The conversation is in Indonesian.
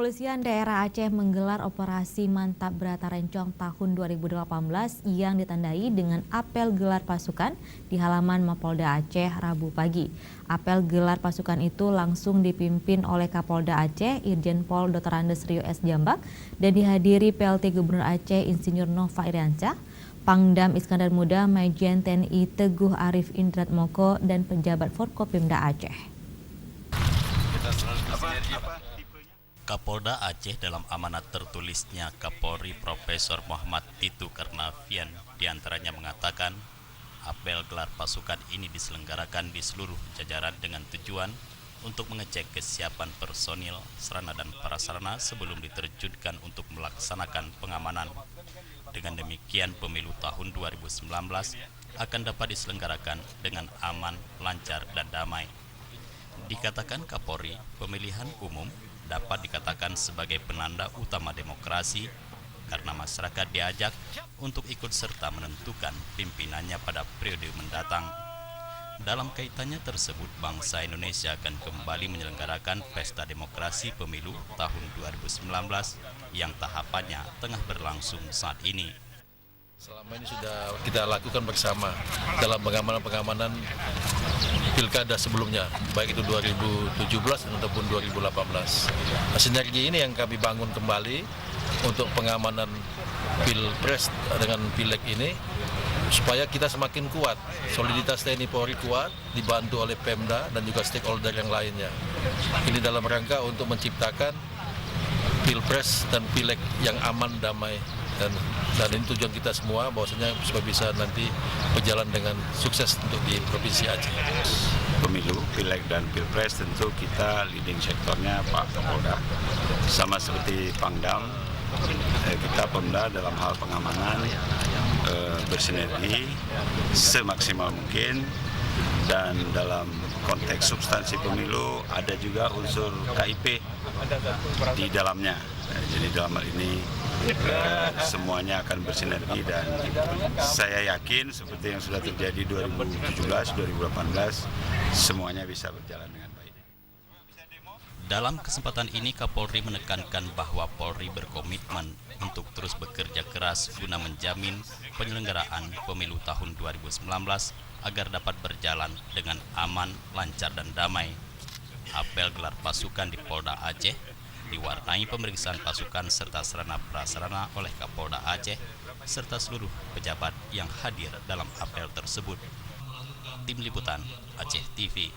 Kepolisian Daerah Aceh menggelar operasi Mantap Brata Rencong tahun 2018 yang ditandai dengan apel gelar pasukan di halaman Mapolda Aceh Rabu pagi. Apel gelar pasukan itu langsung dipimpin oleh Kapolda Aceh Irjen Pol Dr. Andes Rio S. Jambak dan dihadiri PLT Gubernur Aceh Insinyur Nova Iriansyah, Pangdam Iskandar Muda Majen TNI Teguh Arif Indratmoko dan pejabat Forkopimda Aceh. Kapolda Aceh dalam amanat tertulisnya Kapolri Profesor Muhammad Titu Karnavian diantaranya mengatakan apel gelar pasukan ini diselenggarakan di seluruh jajaran dengan tujuan untuk mengecek kesiapan personil, sarana dan prasarana sebelum diterjunkan untuk melaksanakan pengamanan. Dengan demikian pemilu tahun 2019 akan dapat diselenggarakan dengan aman, lancar dan damai. Dikatakan Kapolri, pemilihan umum dapat dikatakan sebagai penanda utama demokrasi karena masyarakat diajak untuk ikut serta menentukan pimpinannya pada periode mendatang. Dalam kaitannya tersebut, bangsa Indonesia akan kembali menyelenggarakan pesta demokrasi pemilu tahun 2019 yang tahapannya tengah berlangsung saat ini. Selama ini sudah kita lakukan bersama dalam pengamanan pilkada sebelumnya, baik itu 2017 ataupun 2018. Sinergi ini yang kami bangun kembali untuk pengamanan pilpres dengan pileg ini, supaya kita semakin kuat, soliditas TNI Polri kuat, dibantu oleh Pemda dan juga stakeholder yang lainnya. Ini dalam rangka untuk menciptakan pilpres dan pileg yang aman, damai, dan ini tujuan kita semua, bahwasanya supaya bisa nanti berjalan dengan sukses untuk di Provinsi Aceh. Pemilu, pileg dan pilpres tentu kita leading sektornya Pak Kapolda, sama seperti Pangdam, kita Pemda dalam hal pengamanan bersinergi semaksimal mungkin, dan dalam konteks substansi pemilu ada juga unsur KIP di dalamnya. Jadi dalam hal ini semuanya akan bersinergi dan saya yakin seperti yang sudah terjadi 2017, 2018 semuanya bisa berjalan dengan baik. Dalam kesempatan ini Kapolri menekankan bahwa Polri berkomitmen untuk terus bekerja keras guna menjamin penyelenggaraan pemilu tahun 2019 agar dapat berjalan dengan aman, lancar dan damai. Apel gelar pasukan di Polda Aceh diwarnai pemeriksaan pasukan serta sarana prasarana oleh Kapolda Aceh serta seluruh pejabat yang hadir dalam apel tersebut. Tim Liputan Aceh TV.